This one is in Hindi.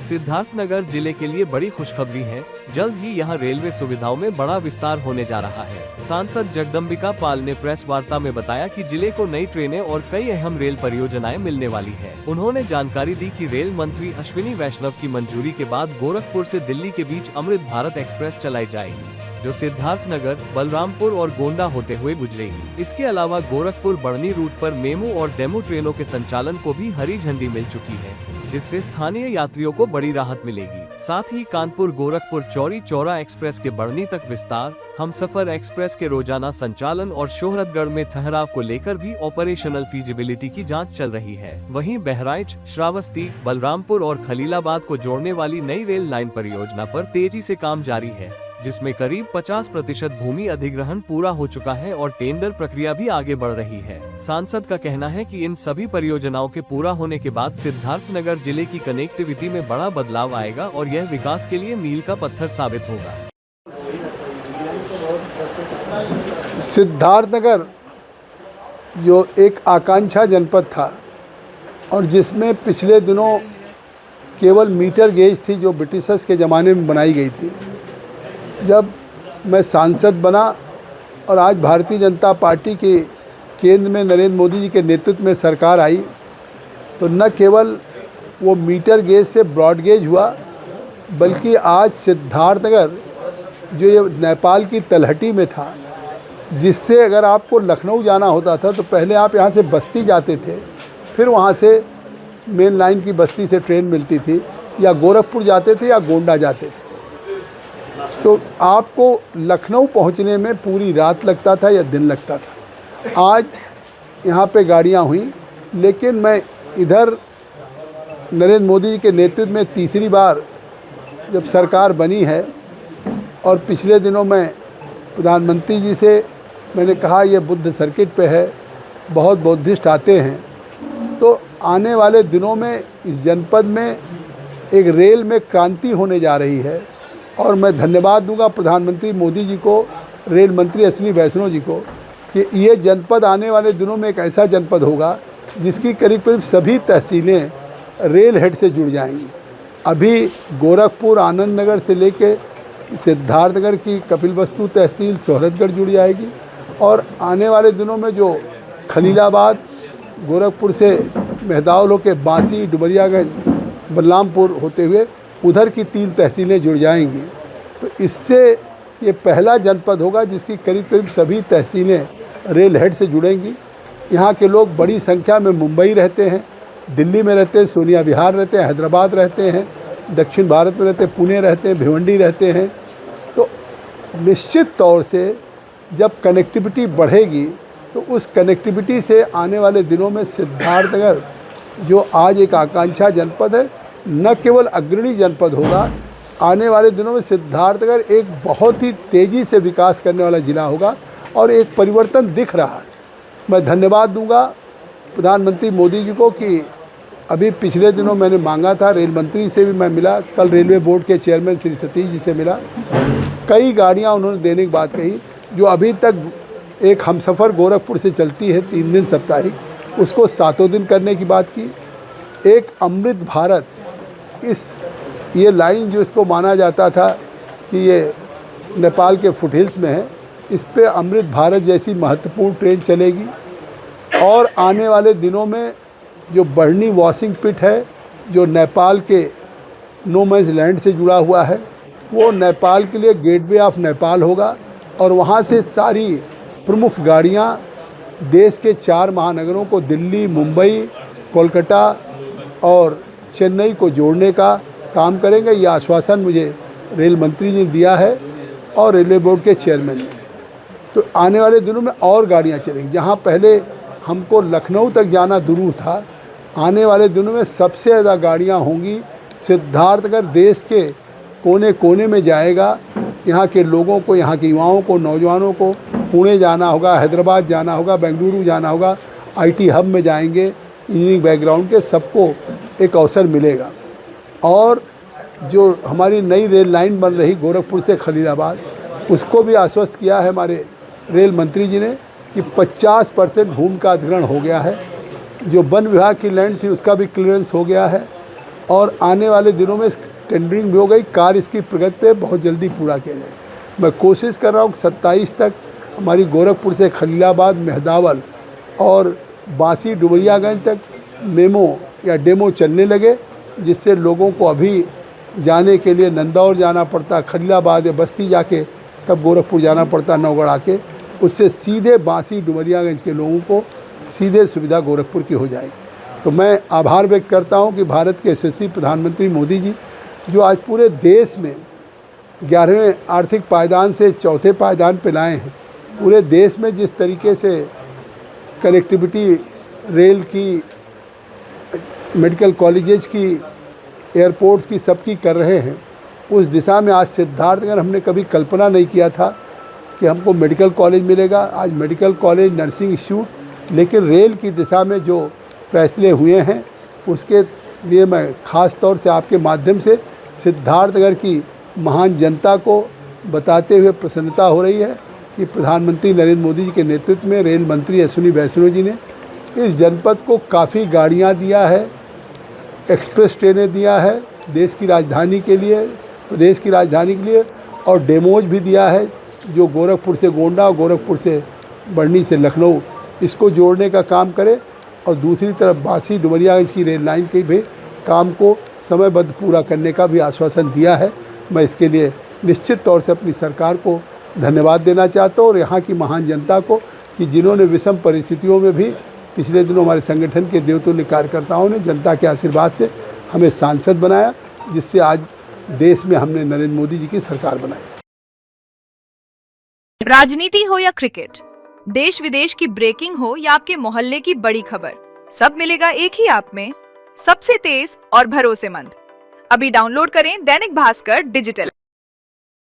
सिद्धार्थनगर जिले के लिए बड़ी खुशखबरी है। जल्द ही यहां रेलवे सुविधाओं में बड़ा विस्तार होने जा रहा है। सांसद जगदम्बिका पाल ने प्रेस वार्ता में बताया कि जिले को नई ट्रेनें और कई अहम रेल परियोजनाएं मिलने वाली है। उन्होंने जानकारी दी कि रेल मंत्री अश्विनी वैष्णव की मंजूरी के बाद गोरखपुर से दिल्ली के बीच अमृत भारत एक्सप्रेस चलाई जाएगी, जो सिद्धार्थनगर, बलरामपुर और गोंडा होते हुए गुजरेगी। इसके अलावा गोरखपुर बढ़नी रूट पर मेमू और डेमू ट्रेनों के संचालन को भी हरी झंडी मिल चुकी है, जिससे स्थानीय यात्रियों को बड़ी राहत मिलेगी। साथ ही कानपुर गोरखपुर चौरी चौरा एक्सप्रेस के बढ़नी तक विस्तार, हमसफर एक्सप्रेस के रोजाना संचालन और शोहरतगढ़ में ठहराव को लेकर भी ऑपरेशनल फीजिबिलिटी की जांच चल रही है। वहीं बहराइच, श्रावस्ती, बलरामपुर और खलीलाबाद को जोड़ने वाली नई रेल लाइन परियोजना पर तेजी से काम जारी है, जिसमें करीब 50% भूमि अधिग्रहण पूरा हो चुका है और टेंडर प्रक्रिया भी आगे बढ़ रही है। सांसद का कहना है कि इन सभी परियोजनाओं के पूरा होने के बाद सिद्धार्थनगर जिले की कनेक्टिविटी में बड़ा बदलाव आएगा और यह विकास के लिए मील का पत्थर साबित होगा। सिद्धार्थनगर जो एक आकांक्षा जनपद था और जिसमें पिछले दिनों केवल मीटर गेज थी जो ब्रिटिशर्स के ज़माने में बनाई गई थी, जब मैं सांसद बना और आज भारतीय जनता पार्टी के केंद्र में नरेंद्र मोदी जी के नेतृत्व में सरकार आई, तो न केवल वो मीटर गेज से ब्रॉड गेज हुआ, बल्कि आज सिद्धार्थनगर जो ये नेपाल की तलहटी में था, जिससे अगर आपको लखनऊ जाना होता था तो पहले आप यहाँ से बस्ती जाते थे, फिर वहाँ से मेन लाइन की बस्ती से ट्रेन मिलती थी, या गोरखपुर जाते थे या गोंडा जाते थे, तो आपको लखनऊ पहुंचने में पूरी रात लगता था या दिन लगता था। आज यहाँ पे गाड़ियाँ हुई, लेकिन मैं इधर नरेंद्र मोदी जी के नेतृत्व में तीसरी बार जब सरकार बनी है और पिछले दिनों मैं प्रधानमंत्री जी से मैंने कहा ये बुद्ध सर्किट पे है, बहुत बौद्धिस्ट आते हैं, तो आने वाले दिनों में इस जनपद में एक रेल में क्रांति होने जा रही है। और मैं धन्यवाद दूंगा प्रधानमंत्री मोदी जी को, रेल मंत्री अश्विनी वैष्णव जी को, कि ये जनपद आने वाले दिनों में एक ऐसा जनपद होगा जिसकी करीब करीब सभी तहसीलें रेल हेड से जुड़ जाएंगी। अभी गोरखपुर, आनंद नगर से लेके सिद्धार्थनगर की कपिलवस्तु तहसील शोहरतगढ़ जुड़ जाएगी, और आने वाले दिनों में जो खलीलाबाद, गोरखपुर से मेहदावल होके बांसी, डुमरियागंज, बलरामपुर होते हुए उधर की 3 तहसीलें जुड़ जाएंगी। तो इससे ये पहला जनपद होगा जिसकी करीब करीब सभी तहसीलें रेल हेड से जुड़ेंगी। यहाँ के लोग बड़ी संख्या में मुंबई रहते हैं, दिल्ली में रहते हैं, सोनिया विहार रहते हैं, हैदराबाद रहते हैं, दक्षिण भारत में रहते हैं, पुणे रहते हैं, भिवंडी रहते हैं। तो निश्चित तौर से जब कनेक्टिविटी बढ़ेगी तो उस कनेक्टिविटी से आने वाले दिनों में सिद्धार्थनगर जो आज एक आकांक्षा जनपद है, न केवल अग्रणी जनपद होगा, आने वाले दिनों में सिद्धार्थनगर एक बहुत ही तेज़ी से विकास करने वाला ज़िला होगा और एक परिवर्तन दिख रहा है। मैं धन्यवाद दूंगा प्रधानमंत्री मोदी जी को कि अभी पिछले दिनों मैंने मांगा था, रेल मंत्री से भी मैं मिला, कल रेलवे बोर्ड के चेयरमैन श्री सतीश जी से मिला, कई गाड़ियाँ उन्होंने देने की बात कही। जो अभी तक एक हमसफ़र गोरखपुर से चलती है 3 दिन साप्ताहिक, उसको 7 दिन करने की बात की। एक अमृत भारत, ये लाइन जो इसको माना जाता था कि ये नेपाल के फुटहिल्स में है, इस पे अमृत भारत जैसी महत्वपूर्ण ट्रेन चलेगी। और आने वाले दिनों में जो बढ़नी वॉशिंग पिट है, जो नेपाल के नो मैंस लैंड से जुड़ा हुआ है, वो नेपाल के लिए गेटवे ऑफ नेपाल होगा, और वहाँ से सारी प्रमुख गाड़ियाँ देश के 4 महानगरों को, दिल्ली, मुंबई, कोलकाता और चेन्नई को जोड़ने का काम करेंगे। यह आश्वासन मुझे रेल मंत्री जी ने दिया है और रेलवे बोर्ड के चेयरमैन ने। तो आने वाले दिनों में और गाड़ियाँ चलेंगी। जहाँ पहले हमको लखनऊ तक जाना दूर था, आने वाले दिनों में सबसे ज़्यादा गाड़ियाँ होंगी। सिद्धार्थनगर देश के कोने कोने में जाएगा। यहाँ के लोगों को, यहाँ के युवाओं को, नौजवानों को पुणे जाना होगा, हैदराबाद जाना होगा, बेंगलुरु जाना होगा, IT हब में जाएंगे, इंजीनियरिंग बैकग्राउंड के सबको एक अवसर मिलेगा। और जो हमारी नई रेल लाइन बन रही गोरखपुर से खलीलाबाद, उसको भी आश्वस्त किया है हमारे रेल मंत्री जी ने कि 50% भूमि का अधिग्रहण हो गया है। जो वन विभाग की लैंड थी उसका भी क्लियरेंस हो गया है। और आने वाले दिनों में टेंडरिंग भी हो गई। कार्य इसकी प्रगति पे बहुत जल्दी पूरा किया जाए। मैं कोशिश कर रहा हूँ 27 तक हमारी गोरखपुर से खलीलाबाद, मेहदावल और बांसी डुमरियागंज तक मेमो या डेमो चलने लगे, जिससे लोगों को अभी जाने के लिए नंदौर जाना पड़ता, खलीलाबाद या बस्ती जाके तब गोरखपुर जाना पड़ता नौगढ़ आके, उससे सीधे बांसी डुमरियागंज के लोगों को सीधे सुविधा गोरखपुर की हो जाएगी। तो मैं आभार व्यक्त करता हूं कि भारत के यशस्वी प्रधानमंत्री मोदी जी, जो आज पूरे देश में 11वें आर्थिक पायदान से चौथे पायदान पे लाए हैं, पूरे देश में जिस तरीके से कनेक्टिविटी रेल की, मेडिकल कॉलेजेज की, एयरपोर्ट्स की, सबकी कर रहे हैं, उस दिशा में आज सिद्धार्थनगर हमने कभी कल्पना नहीं किया था कि हमको मेडिकल कॉलेज मिलेगा। आज मेडिकल कॉलेज, नर्सिंग इंस्टीट्यूट, लेकिन रेल की दिशा में जो फैसले हुए हैं उसके लिए मैं ख़ास तौर से आपके माध्यम से सिद्धार्थनगर की महान जनता को बताते हुए प्रसन्नता हो रही है कि प्रधानमंत्री नरेंद्र मोदी जी के नेतृत्व में रेल मंत्री अश्विनी वैष्णव जी ने इस जनपद को काफ़ी गाड़ियाँ दिया है, एक्सप्रेस ट्रेनें दिया है देश की राजधानी के लिए, प्रदेश की राजधानी के लिए, और डेमोज भी दिया है जो गोरखपुर से गोंडा और गोरखपुर से बढ़नी से लखनऊ इसको जोड़ने का काम करे, और दूसरी तरफ बांसी डुमरियागंज की रेल लाइन के भी काम को समयबद्ध पूरा करने का भी आश्वासन दिया है। मैं इसके लिए निश्चित तौर से अपनी सरकार को धन्यवाद देना चाहता हूँ और यहाँ की महान जनता को कि जिन्होंने विषम परिस्थितियों में भी पिछले दिनों हमारे संगठन के देवतुल्य कार्यकर्ताओं ने जनता के आशीर्वाद से हमें सांसद बनाया, जिससे आज देश में हमने नरेंद्र मोदी जी की सरकार बनाई। राजनीति हो या क्रिकेट, देश विदेश की ब्रेकिंग हो या आपके मोहल्ले की बड़ी खबर, सब मिलेगा एक ही ऐप में, सबसे तेज और भरोसेमंद। अभी डाउनलोड करें दैनिक भास्कर डिजिटल।